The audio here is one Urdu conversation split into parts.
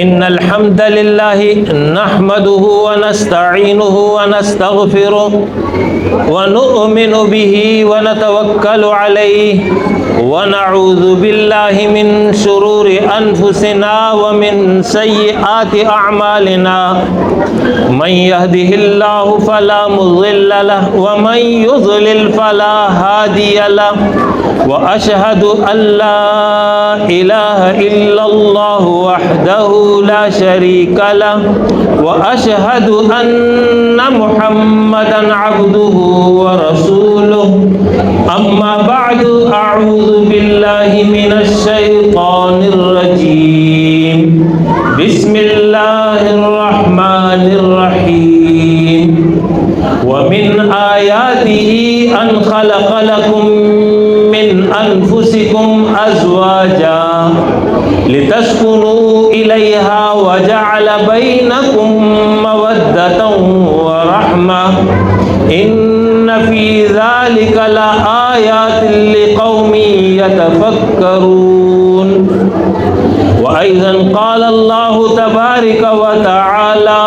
إن الحمد لله نحمده ونستعينه ونستغفره ونؤمن به ونتوكل عليه ونعوذ بالله من شرور أنفسنا ومن سيئات أعمالنا من يهده الله فلا مضل له ومن يضلل فلا هادي له وأشهد أن لا إله إلا الله وحده لا شريك له وأشهد أن محمدا عبده ورسوله أما بعد أعوذ بالله من الشيطان الرجيم بسم الله الرحمن الرحيم ومن آياته أن خلق لكم من أنفسكم أزواجا لتسكنوا إليها وجعل بينكم مودة ورحمة إن في ذلك لآيات لقوم يتفكرون وأيضا قال الله تبارك وتعالى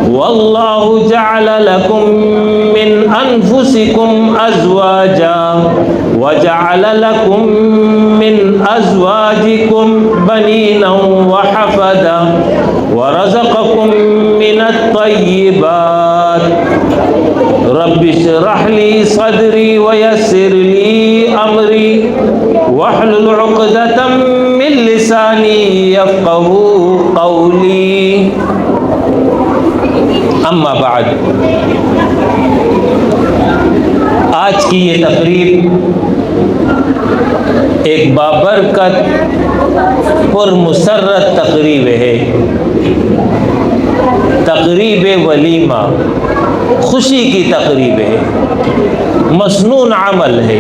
والله جعل لكم من أنفسكم أزواجا وجعل لكم من أزواجكم بنينا وحفدا ورزقكم من الطيبات رب اشرح لي صدري ويسر لي أمري واحلل عقدة من لساني يفقهوا قولي اما بعد آج کی یہ تقریب ایک بابرکت پرمسرت تقریب ہے، تقریب ولیمہ، خوشی کی تقریب ہے، مسنون عمل ہے۔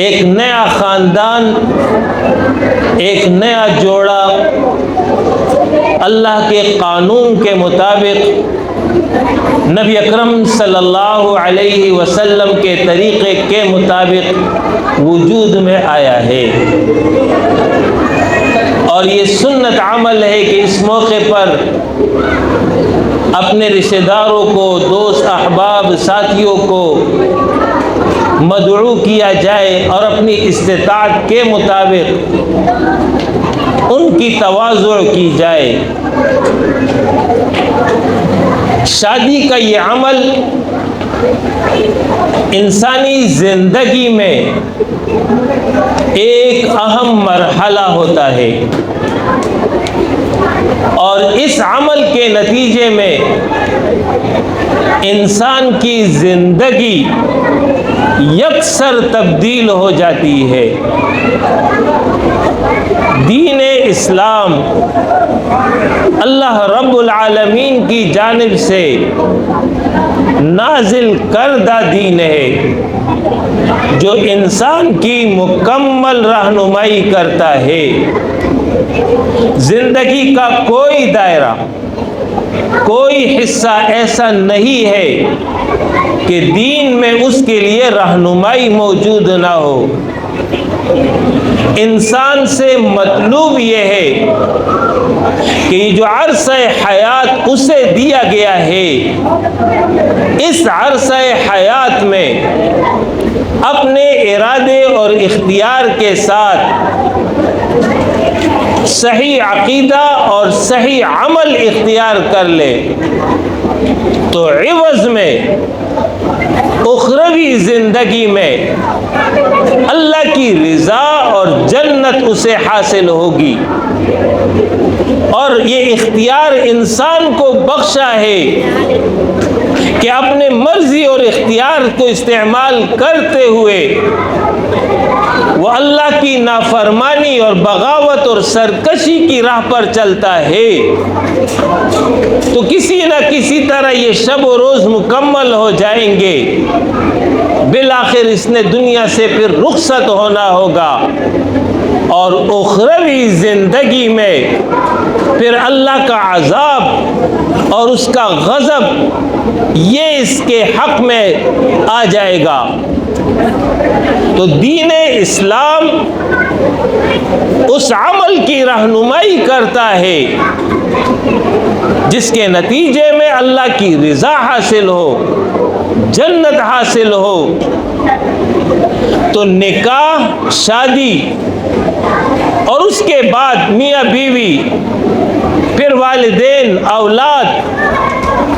ایک نیا خاندان، ایک نیا جوڑا اللہ کے قانون کے مطابق نبی اکرم صلی اللہ علیہ وسلم کے طریقے کے مطابق وجود میں آیا ہے، اور یہ سنت عمل ہے کہ اس موقع پر اپنے رشتہ داروں کو، دوست احباب ساتھیوں کو مدعو کیا جائے اور اپنی استطاعت کے مطابق ان کی تواضع کی جائے۔ شادی کا یہ عمل انسانی زندگی میں ایک اہم مرحلہ ہوتا ہے، اور اس عمل کے نتیجے میں انسان کی زندگی یکسر تبدیل ہو جاتی ہے۔ دین اسلام اللہ رب العالمین کی جانب سے نازل کردہ دین ہے جو انسان کی مکمل رہنمائی کرتا ہے۔ زندگی کا کوئی دائرہ، کوئی حصہ ایسا نہیں ہے کہ دین میں اس کے لیے رہنمائی موجود نہ ہو۔ انسان سے مطلوب یہ ہے کہ جو عرصہ حیات اسے دیا گیا ہے، اس عرصہ حیات میں اپنے ارادے اور اختیار کے ساتھ صحیح عقیدہ اور صحیح عمل اختیار کر لے، تو عوض میں اخروی زندگی میں اللہ کی رضا اور جنت اسے حاصل ہوگی۔ اور یہ اختیار انسان کو بخشا ہے کہ اپنے مرضی اور اختیار کو استعمال کرتے ہوئے وہ اللہ کی نافرمانی اور بغاوت اور سرکشی کی راہ پر چلتا ہے، تو کسی نہ کسی طرح یہ شب و روز مکمل ہو جائیں گے، بالآخر اس نے دنیا سے پھر رخصت ہونا ہوگا، اور اخروی زندگی میں پھر اللہ کا عذاب اور اس کا غضب یہ اس کے حق میں آ جائے گا۔ تو دین اسلام اس عمل کی رہنمائی کرتا ہے جس کے نتیجے میں اللہ کی رضا حاصل ہو، جنت حاصل ہو، تو نکاح، شادی اور اس کے بعد میاں بیوی، پھر والدین، اولاد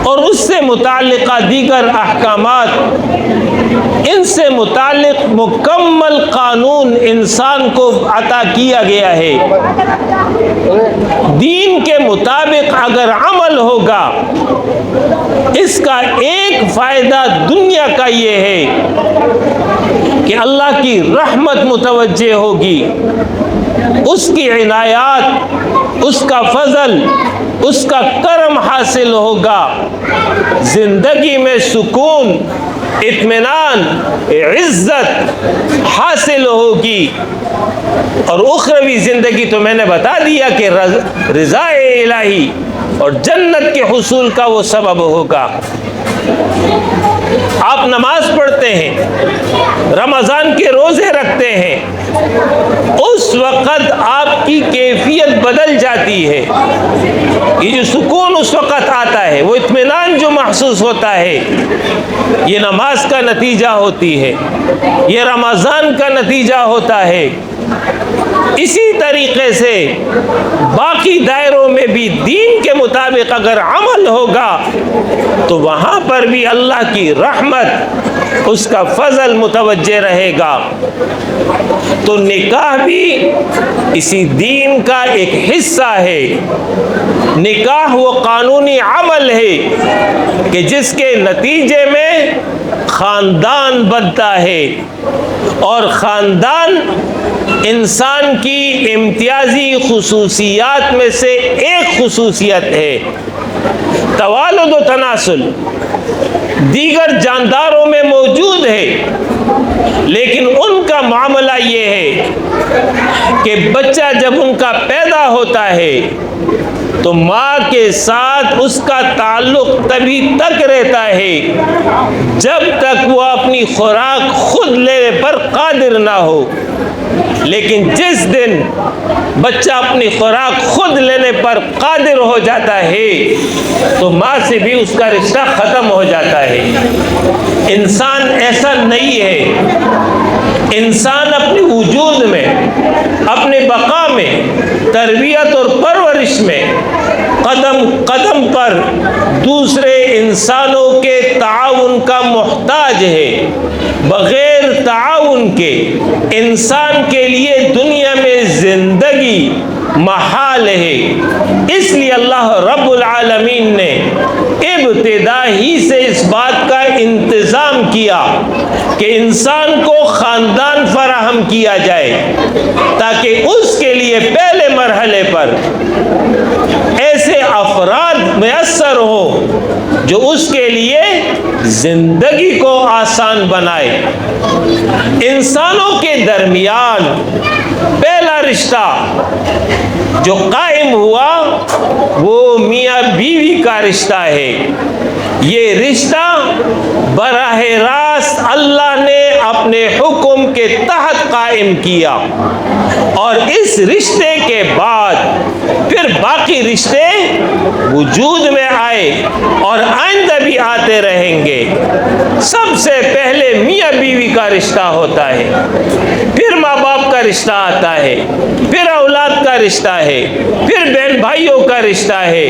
اور اس سے متعلقہ دیگر احکامات، ان سے متعلق مکمل قانون انسان کو عطا کیا گیا ہے۔ دین کے مطابق اگر عمل ہوگا، اس کا ایک فائدہ دنیا کا یہ ہے کہ اللہ کی رحمت متوجہ ہوگی، اس کی عنایات، اس کا فضل، اس کا کرم حاصل ہوگا، زندگی میں سکون، اطمینان، عزت حاصل ہوگی، اور اخروی زندگی تو میں نے بتا دیا کہ رضا الہی اور جنت کے حصول کا وہ سبب ہوگا۔ آپ نماز پڑھتے ہیں، رمضان کے روزے رکھتے ہیں، اس وقت آپ کی کیفیت بدل جاتی ہے۔ یہ جو سکون اس وقت آتا ہے، وہ اطمینان جو محسوس ہوتا ہے، یہ نماز کا نتیجہ ہوتی ہے، یہ رمضان کا نتیجہ ہوتا ہے۔ اسی طریقے سے باقی دائروں میں بھی دین کے مطابق اگر عمل ہوگا تو وہاں پر بھی اللہ کی رحمت، اس کا فضل متوجہ رہے گا۔ تو نکاح بھی اسی دین کا ایک حصہ ہے۔ نکاح وہ قانونی عمل ہے کہ جس کے نتیجے میں خاندان بنتا ہے، اور خاندان انسان کی امتیازی خصوصیات میں سے ایک خصوصیت ہے۔ توالد و تناسل دیگر جانداروں میں موجود ہے، لیکن ان کا معاملہ یہ ہے کہ بچہ جب ان کا پیدا ہوتا ہے تو ماں کے ساتھ اس کا تعلق تبھی تک رہتا ہے جب تک وہ اپنی خوراک خود لینے پر قادر نہ ہو۔ لیکن جس دن بچہ اپنی خوراک خود لینے پر قادر ہو جاتا ہے تو ماں سے بھی اس کا رشتہ ختم ہو جاتا ہے۔ انسان ایسا نہیں ہے۔ انسان اپنے وجود میں، اپنے بقا میں، تربیت اور پرورش میں قدم قدم پر دوسرے انسانوں کے تعاون کا محتاج ہے۔ بغیر تعاون کے انسان کے لیے دنیا میں زندگی محال ہے۔ اس لیے اللہ رب العالمین نے ابتدا ہی سے اس بات کا انتظام کیا کہ انسان کو خاندان فراہم کیا جائے، تاکہ اس کے لیے پہلے مرحلے پر ایسے افراد میسر ہوں جو اس کے لیے زندگی کو آسان بنائے۔ انسانوں کے درمیان پہلا رشتہ جو قائم ہوا وہ میاں بیوی کا رشتہ ہے۔ یہ رشتہ براہ راست اللہ نے اپنے حکم کے تحت قائم کیا، اور اس رشتے کے بعد پھر باقی رشتے وجود میں آئے اور آئندہ بھی آتے رہیں گے۔ سب سے پہلے میاں بیوی کا رشتہ ہوتا ہے، پھر ماں باپ کا رشتہ آتا ہے، پھر اولاد کا رشتہ ہے، پھر بہن بھائیوں کا رشتہ ہے،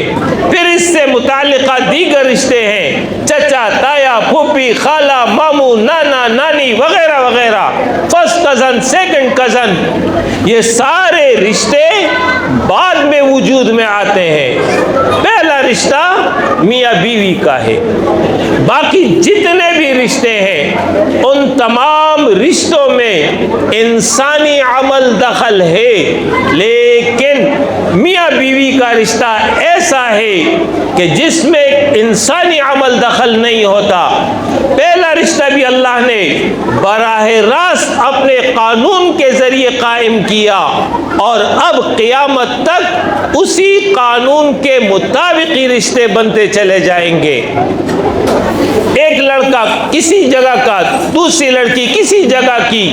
پھر اس سے متعلقہ دیگر رشتے ہیں، چچا، تایا، پھوپھی، خالہ، ماموں، نانا، نانی وغیرہ وغیرہ، فرسٹ کزن، سیکنڈ کزن، یہ سارے رشتے بعد میں وجود میں آتے ہیں۔ پہلا رشتہ میاں بیوی کا ہے۔ باقی جتنے بھی رشتے ہیں ان تمام رشتوں میں انسانی عمل دخل ہے، لیکن میاں بیوی کا رشتہ ایسا ہے کہ جس میں انسانی عمل دخل نہیں ہوتا۔ پہلا رشتہ بھی اللہ نے براہ راست اپنے قانون کے ذریعے قائم کیا، اور اب قیامت تک اسی قانون کے مطابق ہی رشتے بنتے چلے جائیں گے۔ ایک لڑکا کسی جگہ کا، دوسری لڑکی کسی جگہ کی،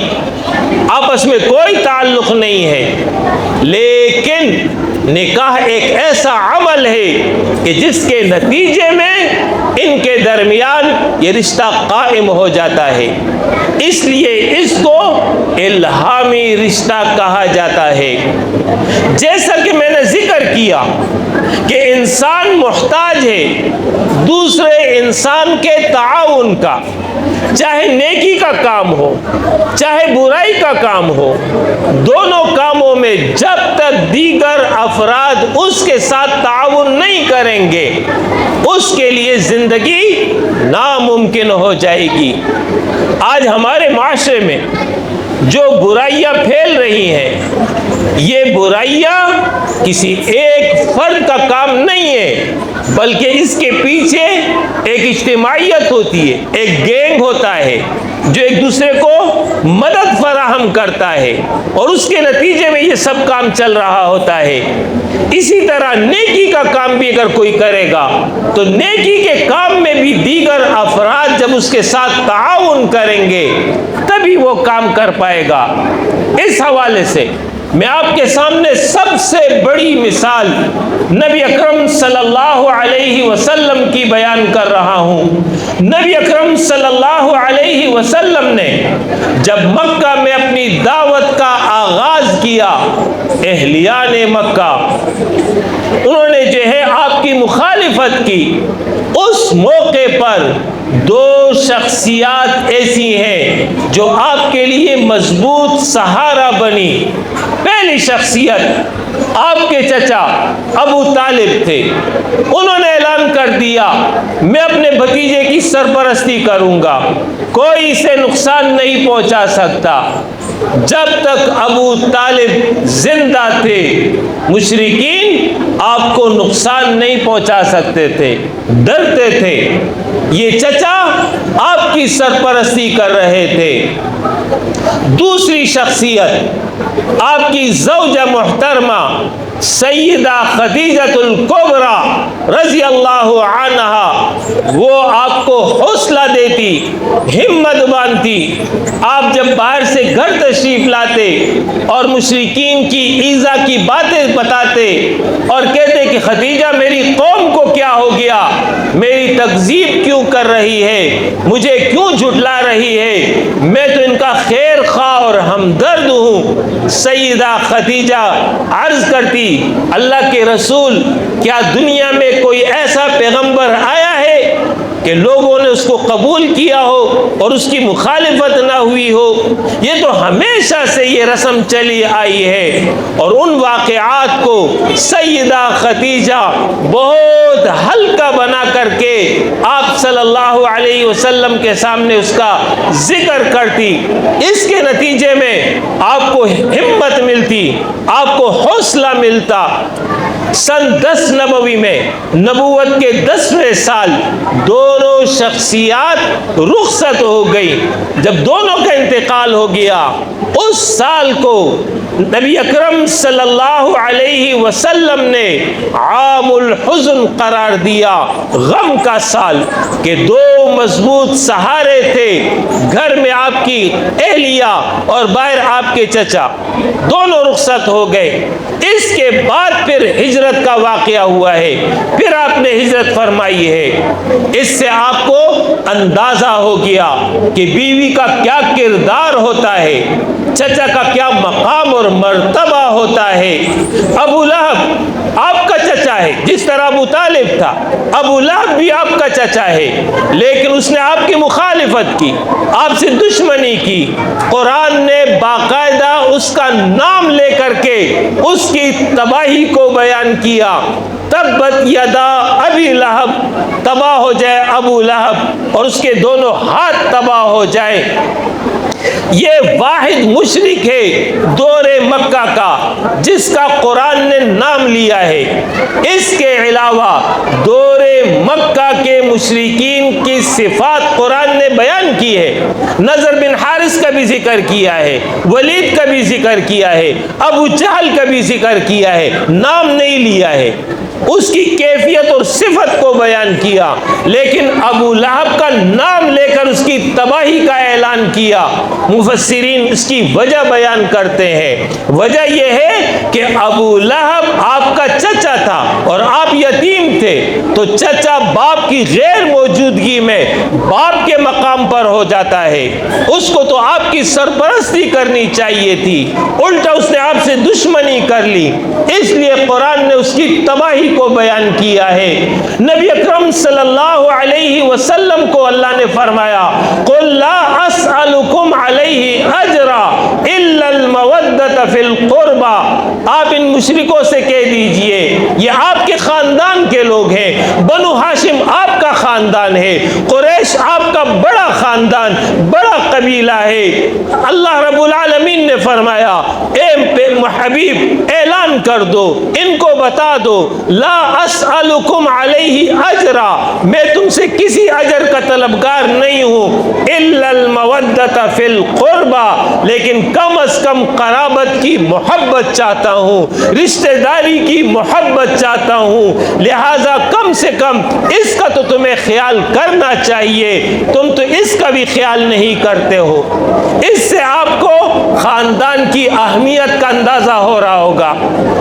آپس میں کوئی تعلق نہیں ہے، لیکن نکاح ایک ایسا عمل ہے کہ جس کے نتیجے میں ان کے درمیان یہ رشتہ قائم ہو جاتا ہے، اس لیے اس کو الہامی رشتہ کہا جاتا ہے۔ جیسا کہ میں نے ذکر کیا کہ انسان محتاج ہے دوسرے انسان کے تعاون کا، چاہے نیکی کا کام ہو چاہے برائی کا کام ہو، دونوں کاموں میں جب تک دیگر افراد اس کے ساتھ تعاون نہیں کریں گے اس کے لیے زندگی ناممکن ہو جائے گی۔ آج ہمارے معاشرے میں جو برائیاں پھیل رہی ہیں، یہ برائیاں کسی ایک فرد کا کام نہیں ہے، بلکہ اس کے پیچھے ایک اجتماعیت ہوتی ہے، ایک گینگ ہوتا ہے جو ایک دوسرے کو مدد فراہم کرتا ہے، اور اس کے نتیجے میں یہ سب کام چل رہا ہوتا ہے۔ اسی طرح نیکی کا کام بھی اگر کوئی کرے گا تو نیکی کے کام میں بھی دیگر افراد جب اس کے ساتھ تعاون کریں گے تبھی وہ کام کر پائے گا۔ اس حوالے سے میں آپ کے سامنے سب سے بڑی مثال نبی اکرم صلی اللہ علیہ وسلم کی بیان کر رہا ہوں۔ نبی اکرم صلی اللہ علیہ وسلم نے جب مکہ میں اپنی دعوت کا آغاز کیا، اہلیان مکہ انہوں نے جو ہے آپ کی مخالفت کی، اس موقع پر دو شخصیات ایسی ہیں جو آپ کے لیے مضبوط سہارا بنی۔ پہلی شخصیت آپ کے چچا ابو طالب تھے، انہوں نے اعلان کر دیا میں اپنے بھتیجے کی سرپرستی کروں گا، کوئی اسے نقصان نہیں پہنچا سکتا۔ جب تک ابو طالب زندہ تھے مشرکین آپ کو نقصان نہیں پہنچا سکتے تھے، ڈرتے تھے۔ یہ چچا آپ کی سرپرستی کر رہے تھے۔ دوسری شخصیت آپ کی زوجہ محترمہ سیدہ خدیجہ الکبریٰ رضی اللہ عنہا، وہ آپ کو حوصلہ دیتی، ہمت باندھتی۔ آپ جب باہر سے گھر تشریف لاتے اور مشرکین کی ایذا کی باتیں بتاتے اور کہتے کہ خدیجہ میری قوم کو کیا ہو گیا، میری تکذیب کیوں کر رہی ہے، مجھے کیوں جھٹلا رہی ہے، میں تو ان کا خیر خواہ اور ہمدرد ہوں۔ سیدہ خدیجہ عرض کرتی اللہ کے رسول، کیا دنیا میں کوئی ایسا پیغمبر آیا ہے کہ لوگوں نے اس کو قبول کیا ہو اور اس کی مخالفت نہ ہوئی ہو؟ یہ تو ہمیشہ سے یہ رسم چلی آئی ہے۔ اور ان واقعات کو سیدہ خدیجہ بہت ہلکا بنا کر کے آپ صلی اللہ علیہ وسلم کے سامنے اس کا ذکر کرتی۔ اس کے نتیجے میں آپ کو ہمت ملتی، آپ کو حوصلہ ملتا۔ سن 10 نبوی میں نبوت کے 10ویں سال دونوں شخصیات رخصت ہو گئی۔ جب دونوں کا انتقال ہو گیا اس سال کو نبی اکرم صلی اللہ علیہ وسلم نے عام الحزن قرار دیا، غم کا سال، کہ دو مضبوط سہارے تھے گھر میں، آپ کی اہلیہ اور باہر آپ کے چچا، دونوں رخصت ہو گئے۔ اس کے بعد پھر ہجرت کا واقعہ ہوا ہے، پھر آپ نے ہجرت فرمائی ہے۔ اس سے آپ کو اندازہ ہو گیا کہ بیوی کا کیا کردار ہوتا ہے، چچا کا کیا مقام اور مرتبہ ہوتا ہے۔ ابو لہب آپ کا چچا ہے، جس طرح ابو طالب تھا، ابو لہب بھی آپ کا چچا ہے، لیکن اس نے آپ کی مخالفت کی، آپ سے دشمنی کی۔ قرآن نے باقاعدہ اس کا نام لے کر کے اس کی تباہی کو بیان کیا۔ تبت یدا ابی لہب، تباہ ہو جائے ابو لہب اور اس کے دونوں ہاتھ تباہ ہو جائے۔ یہ واحد مشرک ہے دور مکہ کا جس کا قرآن نے نام لیا ہے۔ اس کے علاوہ دور مکہ کے مشرکین کی صفات قرآن نے بیان کی ہے. نضر بن حارث کا بھی ذکر کیا ہے، ولید کا بھی ذکر کیا ہے، ابو جہل کا بھی ذکر کیا ہے، نام نہیں لیا ہے، اس کی کیفیت اور صفت کو بیان کیا، لیکن ابو لہب کا نام لے کر اس کی تباہی کا اعلان کیا. مفسرین اس کی وجہ بیان کرتے ہیں. وجہ یہ ہے کہ ابو لہب آپ کا چچا تھا اور آپ یتیم تھے، تو چچا باپ کی غیر موجودگی میں باپ کے مقام پر ہو جاتا ہے. اس کو تو آپ کی سرپرستی کرنی چاہیے تھی، الٹا اس نے آپ سے دشمنی کر لی. اس لیے قرآن نے اس کی تباہی کو بیان کیا ہے. نبی اکرم صلی اللہ علیہ وسلم کو اللہ نے فرمایا قُلْ لَا أَسْأَلُكُمْ عَلَيْهِ أَجْرًا إِلَّا الْمَوَدَّةَ فِي الْقُرْبَى. آپ ان مشرکوں سے کہہ دیجئے یہ آپ کے خاندان کے لوگ ہیں، بنو ہاشم آپ کا خاندان ہے، قریش آپ کا بڑا خاندان، بڑا قبیلہ ہے. اللہ رب العالمین نے فرمایا اے حبیب اعلان کر دو، ان کو بتا دو لا اسألکم علیہ اجرا، میں تم سے کسی اجر کا طلبگار نہیں ہوں، الا المودۃ فی القربى، لیکن کم از کم قرابت کی محبت چاہتا ہوں، رشتہ داری کی محبت چاہتا ہوں، لہذا کم سے کم اس کا تو تمہیں خیال کرنا چاہیے. تم تو اس کا بھی خیال نہیں کرتے ہو. اس سے آپ کو خاندان کی اہمیت کا اندازہ ہو رہا ہوگا.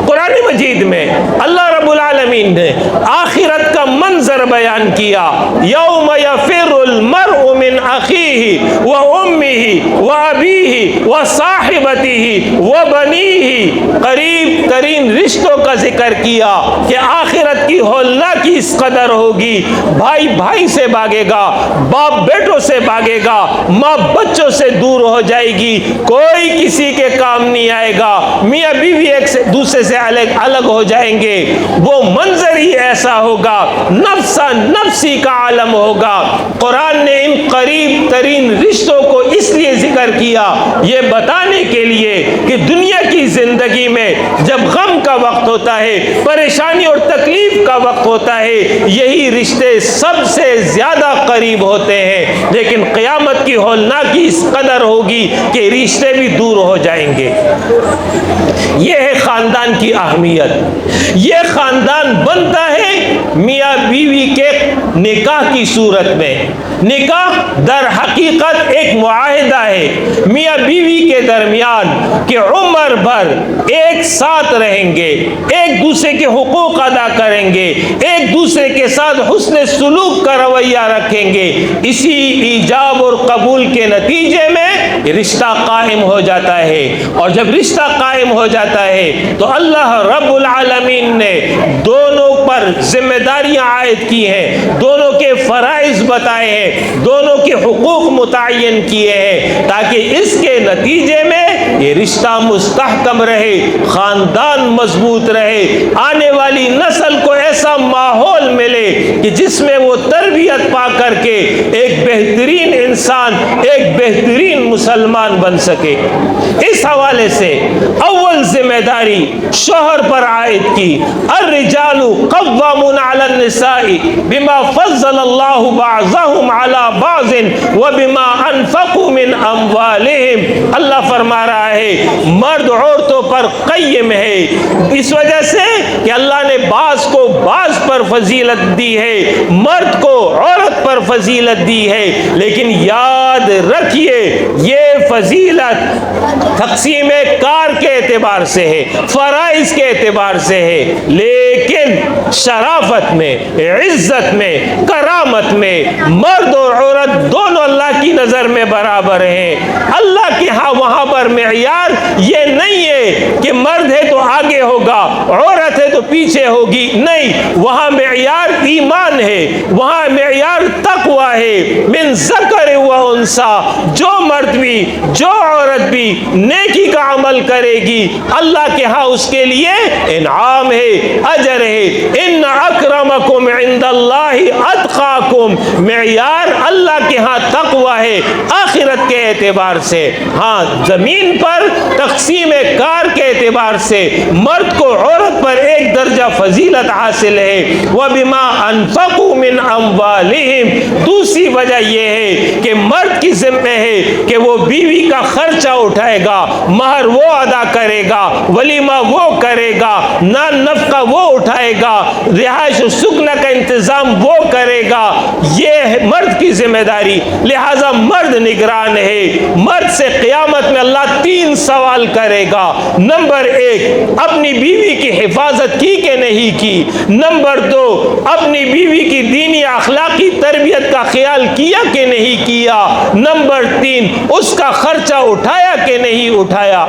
قرآن مجید میں اللہ رب العالمین نے آخرت کا منظر بیان کیا. یوم یفر المرء من اخیہ و امہ و ابیہ و صاحبتہ و بنیہ. قریب ترین رشتوں کا ذکر کیا کہ آخرت کی ہولناکی اس قدر ہوگی، بھائی بھائی سے بھاگے گا، باپ بیٹوں سے بھاگے گا، ماں بچوں سے دور ہو جائے گی، کوئی کسی کے کام نہیں آئے گا، میاں بیوی ایک سے دوسرے سے الگ ہو جائیں گے. وہ منظر ہی ایسا ہوگا، نفسا نفسی کا عالم ہوگا. قرآن نے ان قریب ترین رشتوں کو اس لیے ذکر کیا، یہ بتانے کے لیے کہ دنیا کی زندگی میں جب غم کا وقت ہوتا ہے، پریشانی اور تکلیف کا وقت ہوتا ہے، یہی رشتے سب سے زیادہ قریب ہوتے ہیں، لیکن قیامت کی ہولناکی اس قدر ہوگی کہ رشتے بھی دور ہو جائیں گے. یہ ہے خاندان کی اہمیت. یہ خاندان بنتا ہے میاں بیوی کے نکاح کی صورت میں. نکاح در حقیقت ایک معاہدہ ہے میاں بیوی کے درمیان کہ عمر بھر ایک ساتھ رہیں گے، ایک دوسرے کے حقوق ادا کریں گے، ایک دوسرے کے ساتھ حسن سلوک کا رویہ رکھیں گے. اسی ایجاب اور قبول کے نتیجے میں رشتہ قائم ہو جاتا ہے. اور جب رشتہ قائم ہو جاتا ہے تو اللہ رب العالمین نے دونوں پر ذمہ داریاں عائد کی ہیں، دونوں کے فرائض بتائے ہیں، دونوں کے حقوق متعین کیے ہیں، تاکہ اس کے نتیجے میں یہ رشتہ مستحکم رہے، خاندان مضبوط رہے، آنے والی نسل کو ایسا ماحول ملے کہ جس میں وہ تربیت پا کر کے ایک بہترین انسان، ایک بہترین مسلمان بن سکے. اس حوالے سے اول ذمہ داری شوہر پر عائد کی. الرجال قوامون علی النساء بما فضل اللہ بعضهم علی بعض وبما انفقوا من اموالهم. اللہ فرما رہا ہے مرد عورتوں پر قیم ہے، اس وجہ سے کہ اللہ نے بعض کو بعض پر فضیلت دی ہے، مرد کو عورت پر فضیلت دی ہے. لیکن یاد رکھیے یہ فضیلت تقسیم کار کے اعتبار سے ہے، فرائض کے اعتبار سے ہے، لیکن شرافت میں، عزت میں، کرامت میں مرد اور عورت دونوں اللہ کی نظر میں برابر ہیں. اللہ کے ہاں وہاں پر معیار یہ نہیں ہے کہ مرد ہے تو آگے ہوگا، عورت ہے تو پیچھے ہوگی، نہیں، وہاں معیار ایمان ہے، وہاں معیار تقوی ہے. من ذکر و و انسا، جو مرد بھی جو عورت بھی نیکی کا عمل کرے گی اللہ کے ہاں اس کے لیے انعام ہے، اجر ہے۔ ان اکرمکم عند اللہ اتقاکم، معیار اللہ کے ہاں تقوی ہے آخرت کے اعتبار سے۔ ہاں زمین پر تقسیم کار کے اعتبار سے مرد کو عورت پر ایک درجہ فضیلت حاصل ہے۔ وَبِمَا أَنفَقُوا مِنْ أَمْوَالِهِمْ، دوسری وجہ یہ ہے کہ مرد کی ذمہ ہے کہ وہ بیوی کا خرچہ اٹھائے گا، مہر وہ ادا کرے گا، ولیمہ وہ کرے گا، نان نفقہ وہ اٹھائے گا، رہائش و سکن کا انتظام وہ کرے گا، یہ ہے مرد کی ذمہ داری۔ لہٰذا مرد نگران ہے۔ مرد سے قیامت میں اللہ 3 سوال کرے گا۔ نمبر 1، اپنی بیوی کی حفاظت کی کہ نہیں کی۔ نمبر 2، اپنی بیوی کی دینی اخلاقی تربیت کا خیال کیا کہ نہیں کیا۔ نمبر 3، اس کا خرچہ اٹھایا کہ نہیں اٹھایا۔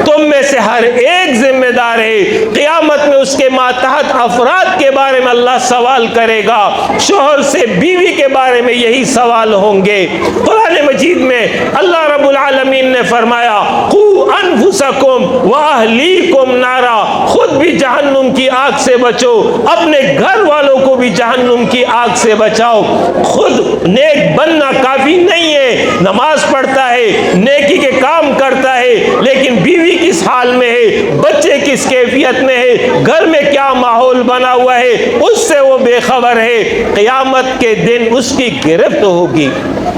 تم میں سے ہر ایک ذمہ دار ہے۔ قیامت میں اس کے ماتحت افراد کے بارے میں اللہ سوال کرے گا، شوہر سے بیوی کے بارے میں یہی سوال ہوں گے۔ قرآن مجید میں اللہ رب العالمین نے فرمایا قُوْ أَنفُسَكُمْ وَأَهْلِيكُمْ نَارًا، خود بھی جہنم کی آگ سے بچو، اپنے گھر والوں کو بھی جہنم کی آگ سے بچاؤ۔ خود نیک بننا کافی نہیں ہے، نماز پڑھتا ہے، نیکی کے کام کرتا ہے، لیکن بیوی کس حال میں ہے، بچے کس کیفیت میں ہے، گھر میں کیا ماحول بنا ہوا ہے، اس سے وہ بے خبر ہے۔ قیامت کے دن اس کی گرفت ہوگی۔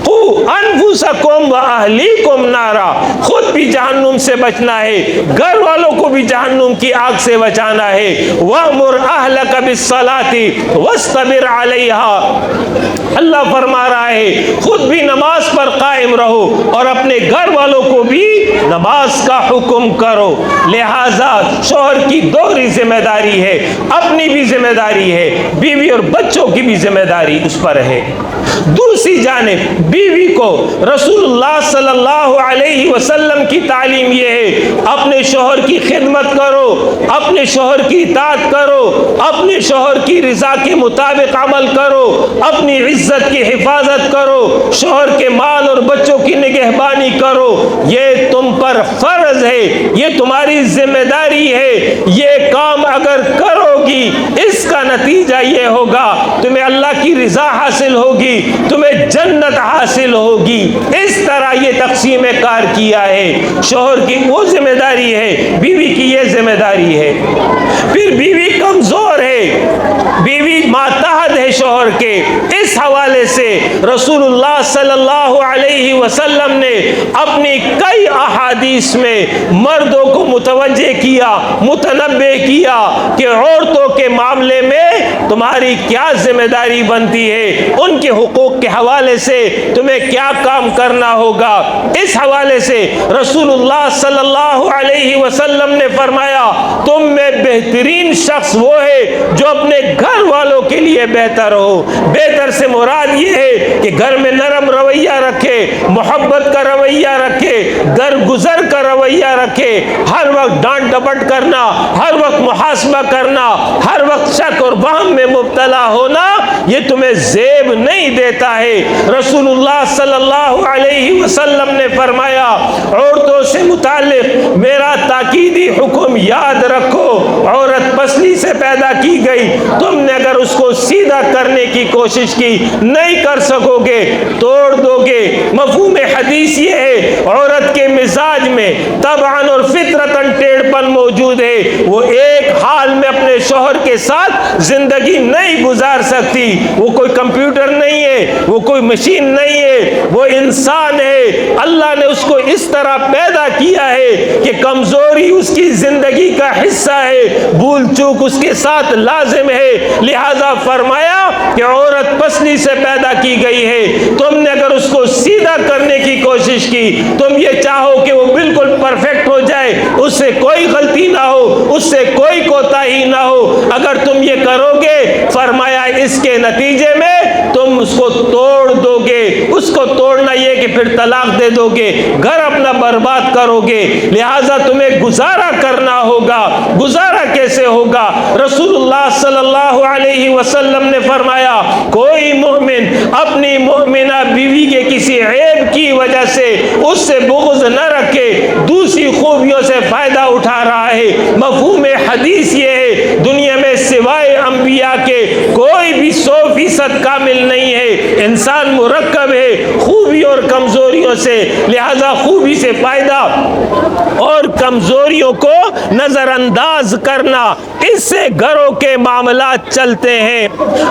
قُوْ أَنفُسَكُمْ وَأَهْلِيكُمْ نَارًا، خود بھی جہنم سے بچنا ہے، گھر والوں کو بھی جہنم کی آگ سے بچانا ہے۔ وَأْمُرْ أَهْلَكَ بِالصَّلَاةِ وَاسْتَبِرْ عَلَيْهَا، اللہ فرما رہا ہے خود بھی نماز پر قائم رہو اور اپنے گھر والوں کو بھی نماز کا حکم کرو۔ لہٰذا شوہر کی دوہری ذمہ داری ہے، اپنی بھی ذمہ داری ہے، بیوی اور بچوں کی بھی ذمہ داری اس پر ہے۔ دوسری جانب بیوی کو رسول اللہ صلی اللہ علیہ وسلم کی تعلیم یہ ہے اپنے شوہر کی خدمت کرو، اپنے شوہر کی اطاعت کرو، اپنے شوہر کی رضا کے مطابق عمل کرو، اپنی عزت کی حفاظت کرو، شوہر کے مال اور بچوں کی نگہبانی کرو۔ یہ تم پر فرض ہے، یہ تمہاری ذمہ داری ہے۔ یہ کام اگر کرو گی اس کا نتیجہ یہ ہوگا تمہیں اللہ کی رضا حاصل ہوگی، تمہیں جنت حاصل ہوگی۔ اس طرح یہ تقسیم کار کیا ہے۔ شوہر کی وہ ذمہ داری ہے، بیوی کی یہ ذمہ داری ہے۔ پھر بیوی کمزور ہے، بیوی ماتحت ہے شوہر کے، اس حوالے سے رسول اللہ صلی اللہ علیہ وسلم نے اپنی کئی احادیث میں مردوں کو متوجہ کیا، متنبہ کیا کہ عورتوں کے معاملے میں تمہاری کیا ذمہ داری بنتی ہے، ان کے حقوق کے حوالے سے تمہیں کیا کام کرنا ہوگا۔ اس حوالے سے رسول اللہ صلی اللہ علیہ وسلم نے فرمایا تم میں بہترین شخص وہ ہے جو اپنے گھر والوں کے لیے بہتر ہو۔ بہتر سے مراد یہ ہے کہ گھر میں نرم رویہ رکھے، محبت کا رویہ رکھے، درگزر کا رویہ رکھے، ہر وقت ڈانٹ ڈپٹ کرنا، ہر وقت محاسبہ کرنا، ہر وقت شک اور وہم میں مبتلا ہونا یہ تمہیں زیب نہیں دیتا ہے۔ رسول اللہ صلی اللہ علیہ وسلم نے فرمایا عورتوں سے متعلق میرا تاکیدی حکم یاد رکھو، عورت پسلی سے پیدا کی گئی، تم نے اگر اس کو سیدھا کرنے کی کوشش کی نہیں کر سکو گے، توڑ دو گے۔ مفہوم حدیث یہ ہے عورت کے مزاج میں طبعاً اور فطرتاً ٹیڑھ پن موجود ہے، وہ ایک حال میں اپنے شوہر کے ساتھ زندگی نہیں گزار سکتی۔ وہ کوئی کمپیوٹر نہیں ہے، وہ کوئی مشین نہیں ہے، وہ انسان ہے۔ اللہ نے اس کو اس طرح پیدا کیا ہے کہ کمزوری اس کی زندگی کا حصہ ہے، بھول چوک اس کے ساتھ لازم ہے۔ لہذا فرمایا کہ عورت پسلی سے پیدا کی گئی ہے، تم نے اگر اس کو سیدھا کرنے کی کوشش کی، تم یہ چاہو کہ وہ بالکل پرفیکٹ ہو جائے، اس سے کوئی غلطی نہ ہو، اس سے کوئی کوتاہی نہ ہو، اگر تم یہ کرو گے فرمایا اس کے نتیجے میں تم اس کو توڑ دو گے۔ اس کو توڑنا یہ کہ پھر طلاق دے دو گے، گھر اپنا برباد کرو گے۔ لہٰذا تمہیں گزارا کرنا ہوگا۔ گزارا کیسے ہوگا؟ رسول اللہ صلی اللہ علیہ وسلم نے فرمایا کوئی مومن اپنی مومنہ بیوی کے کسی عیب کی وجہ سے اس سے بغض نہ رکھے، دوسری خوبیوں سے فائدہ اٹھا رہا ہے۔ مفہوم حدیث یہ ہے دنیا میں سوائے انبیاء کے کوئی بھی 100% کامل نہیں ہے، انسان مرکب ہے خوبیوں اور کمزوریوں سے، لہذا خوبی سے فائدہ اور کمزوریوں کو نظر انداز کرنا، اس سے گھروں کے معاملات چلتے ہیں۔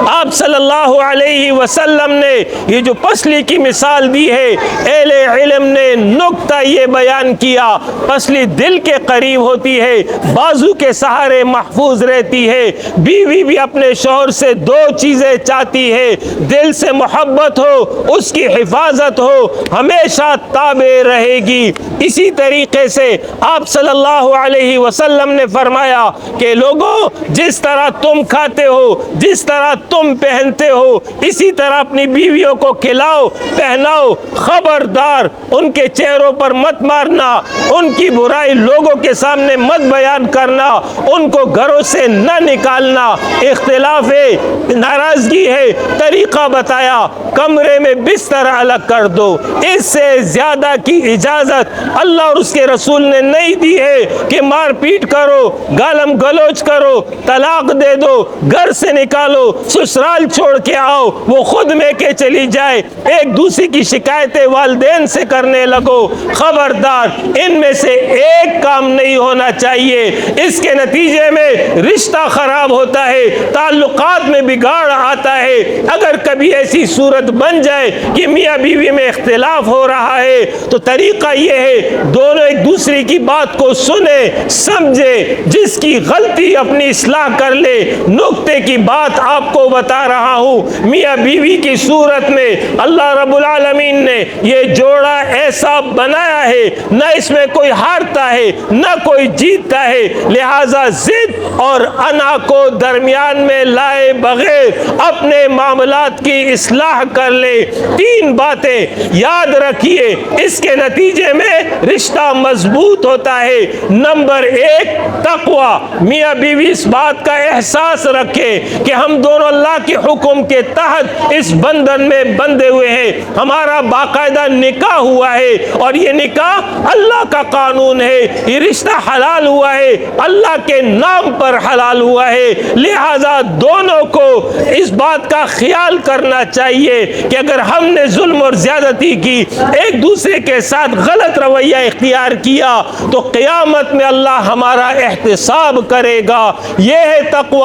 آپ صلی اللہ علیہ وسلم نے یہ جو پسلی کی مثال دی ہے، اہل علم نے نقطہ یہ بیان کیا، پسلی دل کے قریب ہوتی ہے، بازو کے سہارے محفوظ رہتی ہے۔ بیوی بھی اپنے شوہر سے دو چیزیں چاہتی ہے، دل سے محبت ہو، اس کی حفاظت ہو، ہمیشہ تابع رہے گی۔ اسی طریقے سے آپ صلی اللہ علیہ وسلم نے فرمایا کہ لوگوں، جس طرح تم کھاتے ہو، جس طرح تم پہنتے ہو، اسی طرح اپنی بیویوں کو کھلاؤ پہناؤ، خبردار ان کے چہروں پر مت مارنا، ان کی برائی لوگوں کے سامنے مت بیان کرنا، ان کو گھروں سے نہ نکالنا۔ اختلاف ہے، ناراضگی ہے، طریقہ بتایا، کمرے میں بستر الگ کر دو، اس سے زیادہ کی اجازت اللہ اور اس کے رسول نے نہیں دی ہے کہ مار پیٹ کرو، گالم گلوچ کرو، طلاق دے دو، گھر سے نکالو، سسرال چھوڑ کے آؤ، وہ خود میں کے چلی جائے، ایک دوسرے کی شکایتیں والدین سے کرنے لگو۔ خبردار، ان میں سے ایک کام نہیں ہونا چاہیے، اس کے نتیجے میں رشتہ خراب ہوتا ہے، تعلقات میں بگاڑ آتا ہے۔ اگر کبھی ایسی صورت بن جائے کہ میاں بیوی میں اختلاف ہو رہا ہے تو طریقہ یہ ہے دونوں ایک دوسرے کی بات کو سنے سمجھے، جس کی غلطی اپنی اصلاح کر لے۔ نقطے کی بات آپ کو بتا رہا ہوں، میاں بیوی کی صورت میں اللہ رب العالمین نے یہ جوڑا ایسا بنایا ہے، نہ اس میں کوئی ہارتا ہے نہ کوئی جیتتا ہے، لہذا ضد اور انا کو درمیان میں لائے بغیر اپنے معاملات کی اصلاح کر لے۔ تین باتیں یاد رکھیے، اس کے نتیجے میں رشتہ مضبوط ہوتا ہے۔ نمبر ایک، تقوی، میاں بیوی اس بات کا احساس رکھے کہ ہم دونوں اللہ کے حکم کے تحت اس بندھن میں بندھے ہوئے ہیں، ہمارا باقاعدہ نکاح ہوا ہے اور یہ نکاح اللہ کا قانون ہے، یہ رشتہ حلال ہوا ہے، اللہ کے نام پر حلال ہوا ہے، لہذا دونوں کو اس بات کا خیال کرنا چاہیے کہ اگر ہم نے ظلم اور زیادتی کی، ایک دوسرے کے ساتھ غلط رویہ اختیار کیا تو قیامت میں اللہ ہمارا احتساب کرے گا۔ یہ ہے تقوی۔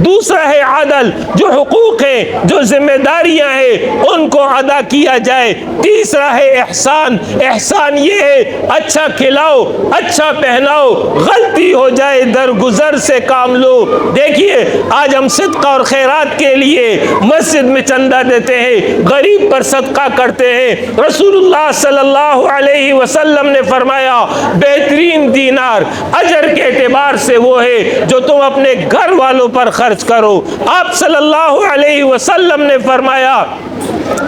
دوسرا ہے عدل، جو حقوق ہیں، جو ذمہ داریاں ہیں، ان کو ادا کیا جائے۔ تیسرا ہے احسان، احسان یہ ہے اچھا کھلاؤ، اچھا پہناؤ، غلطی ہو جائے درگزر سے کام لو۔ دیکھیے آج ہم صدقہ اور خیرات کے لیے مسجد میں چندہ دیتے ہیں، غریب پر صدقہ کرتے ہیں۔ رسول اللہ صلی اللہ علیہ وسلم نے فرمایا بہترین دینار اجر کے اعتبار سے وہ ہے جو تم اپنے گھر والوں پر خرچ کرو۔ آپ صلی اللہ علیہ وسلم نے فرمایا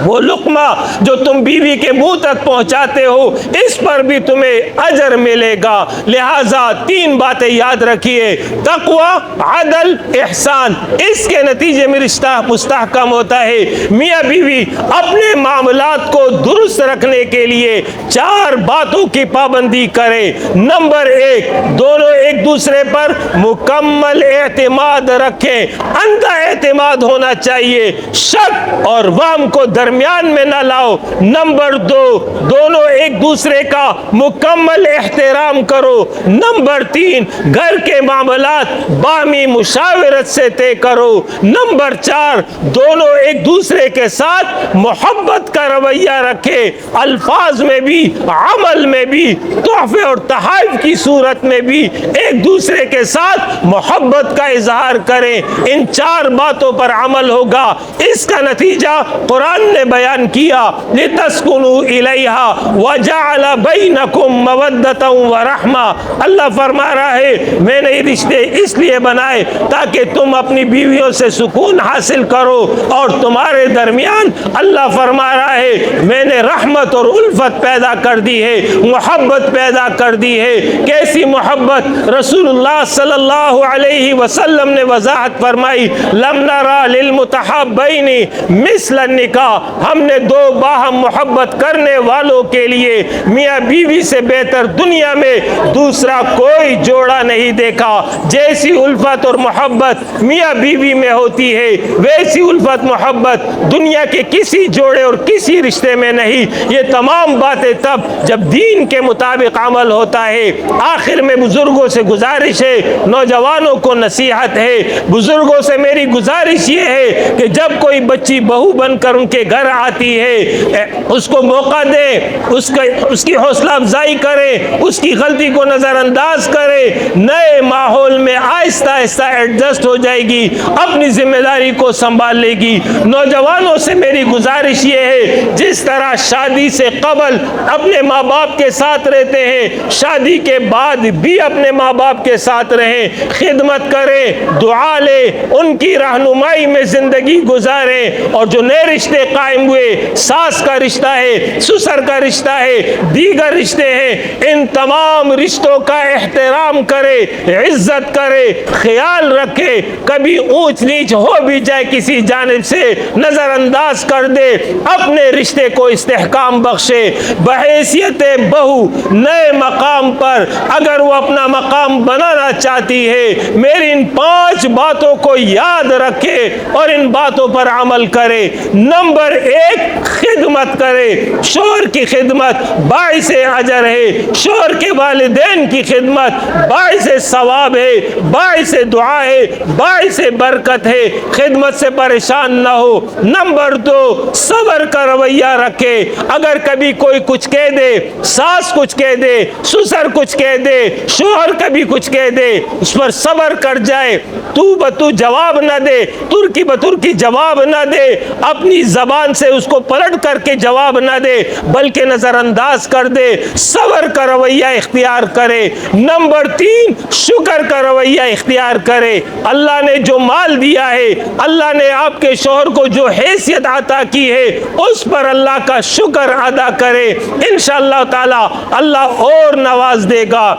وہ لقمہ جو تم بیوی کے منہ تک پہنچاتے ہو، اس پر بھی تمہیں اجر ملے گا۔ لہٰذا تین باتیں یاد رکھیے، تقوی، عدل، احسان، اس کے نتیجے میں رشتہ مستحکم ہوتا ہے۔ میاں بیوی اپنے معاملات کو درست رکھنے کے لیے چار باتوں کی پابندی کرے۔ نمبر ایک، دونوں ایک دوسرے پر مکمل اعتماد رکھیں، اندھا اعتماد ہونا چاہیے، شک اور وہم کو درمیان میں نہ لاؤ۔ نمبر دو، دونوں ایک دوسرے کا مکمل احترام کرو۔ نمبر تین، گھر کے معاملات باہمی مشاورت سے طے کرو۔ نمبر چار، دونوں ایک دوسرے کے ساتھ محبت کا رویہ رکھے، الفاظ میں بھی، عمل میں بھی، تحفے اور تحائف کی صورت میں بھی ایک دوسرے کے ساتھ محبت کا اظہار کریں۔ ان چار باتوں پر عمل ہوگا، اس کا نتیجہ قرآن نے بیان کیا، لِتَسْكُنُوا إِلَيْهَا وَجَعَلَ بَيْنَكُمْ مَوَدَّةً وَرَحْمَةً۔ اللہ فرما رہا ہے میں نے یہ رشتے اس لیے بنائے تاکہ تم اپنی بیویوں سے سکون حاصل کرو، اور تمہارے درمیان اللہ فرما رہا ہے میں نے رحمت اور الفت پیدا کر دی ہے، محبت پیدا کر دی ہے۔ کیسی محبت؟ رسول اللہ صلی اللہ علیہ وسلم نے وضاحت فرمائی، لَمْ نَرَى لِلْمُتَحَابَّيْنِ مِثْلَ النِّكَاحِ گا ہم نے دو باہم محبت کرنے والوں کے لیے میاں بیوی سے بہتر دنیا میں دوسرا کوئی جوڑا نہیں دیکھا۔ جیسی الفت اور محبت میاں بیوی میں ہوتی ہے ویسی الفت محبت دنیا کے کسی جوڑے اور کسی رشتے میں نہیں۔ یہ تمام باتیں تب جب دین کے مطابق عمل ہوتا ہے۔ آخر میں بزرگوں سے گزارش ہے، نوجوانوں کو نصیحت ہے، بزرگوں سے میری گزارش یہ ہے کہ جب کوئی بچی بہو بن کر ان کے گھر آتی ہے اس کو موقع دیں، اس کی حوصلہ افزائی کریں، اس کی غلطی کو نظر انداز کریں، نئے ماحول میں آہستہ آہستہ ایڈجسٹ ہو جائے گی، اپنی ذمہ داری کو سنبھال لے گی۔ نوجوانوں سے میری گزارش یہ ہے جس طرح شادی سے قبل اپنے ماں باپ کے ساتھ رہتے ہیں شادی کے بعد بھی اپنے ماں باپ کے ساتھ رہیں، خدمت کریں، دعا لیں، ان کی رہنمائی میں زندگی گزاریں، اور جو نئے رشتے قائم ہوئے، ساس کا رشتہ ہے، سسر کا رشتہ ہے، دیگر رشتے ہیں، ان تمام رشتوں کا احترام کرے، عزت کرے، خیال رکھے، کبھی اونچ نیچ ہو بھی جائے کسی جانب سے نظر انداز کر دے، اپنے رشتے کو استحکام بخشے۔ بحیثیت بہو نئے مقام پر اگر وہ اپنا مقام بنانا چاہتی ہے میری ان 5 باتوں کو یاد رکھے اور ان باتوں پر عمل کرے۔ نمبر 1، خدمت کرے۔ شوہر کی خدمت باعث اجر ہے، شوہر کے والدین کی خدمت باعث ثواب ہے، باعث دعا ہے، باعث برکت ہے، خدمت سے پریشان نہ ہو۔ نمبر 2، صبر کا رویہ رکھے۔ اگر کبھی کوئی کچھ کہہ دے، ساس کچھ کہہ دے، سسر کچھ کہہ دے، شوہر کبھی کچھ کہہ دے، اس پر صبر کر جائے، تو بتو جواب نہ دے، ترکی بترکی جواب نہ دے، اپنی زبان سے اس کو پلٹ کر کے جواب نہ دے بلکہ نظر انداز کر دے، صبر کا رویہ اختیار کرے۔ نمبر 3، شکر کا رویہ اختیار کرے۔ اللہ نے جو مال دیا ہے، اللہ نے آپ کے شوہر کو جو حیثیت عطا کی ہے اس پر اللہ کا شکر ادا کرے، انشاءاللہ تعالی اللہ اور نواز دے گا۔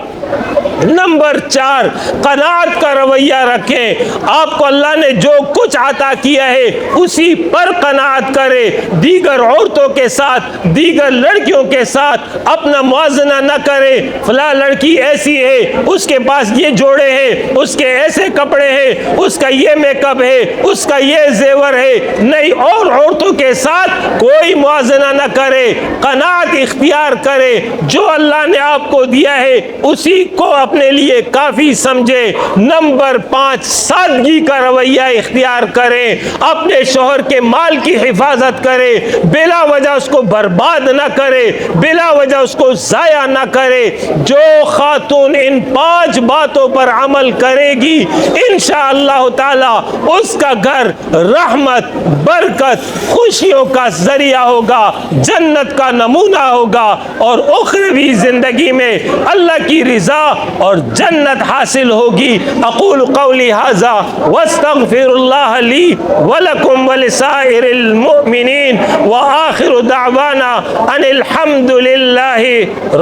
نمبر 4، قناعت کا رویہ رکھیں۔ آپ کو اللہ نے جو کچھ عطا کیا ہے اسی پر قناعت کرے، دیگر عورتوں کے ساتھ، دیگر لڑکیوں کے ساتھ اپنا موازنہ نہ کرے، فلاں لڑکی ایسی ہے، اس کے پاس یہ جوڑے ہیں، اس کے ایسے کپڑے ہیں، اس کا یہ میک اپ ہے، اس کا یہ زیور ہے، نہیں، اور عورتوں کے ساتھ کوئی موازنہ نہ کرے، قناعت اختیار کرے، جو اللہ نے آپ کو دیا ہے اسی کو اپنے لیے کافی سمجھے۔ نمبر 5، سادگی کا رویہ اختیار کریں، اپنے شوہر کے مال کی حفاظت کرے، بلا وجہ اس کو برباد نہ کرے، بلا وجہ اس کو ضائع نہ کرے۔ جو خاتون ان 5 باتوں پر عمل کرے گی انشاءاللہ تعالی اس کا گھر رحمت، برکت، خوشیوں کا ذریعہ ہوگا، جنت کا نمونہ ہوگا، اور اخروی زندگی میں اللہ کی رضا اور جنت حاصل ہوگی۔ اقول قولی ھذا واستغفر اللہ لی ولکم ولسائر المؤمنین وآخر دعوانا ان الحمد للہ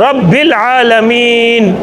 رب العالمین۔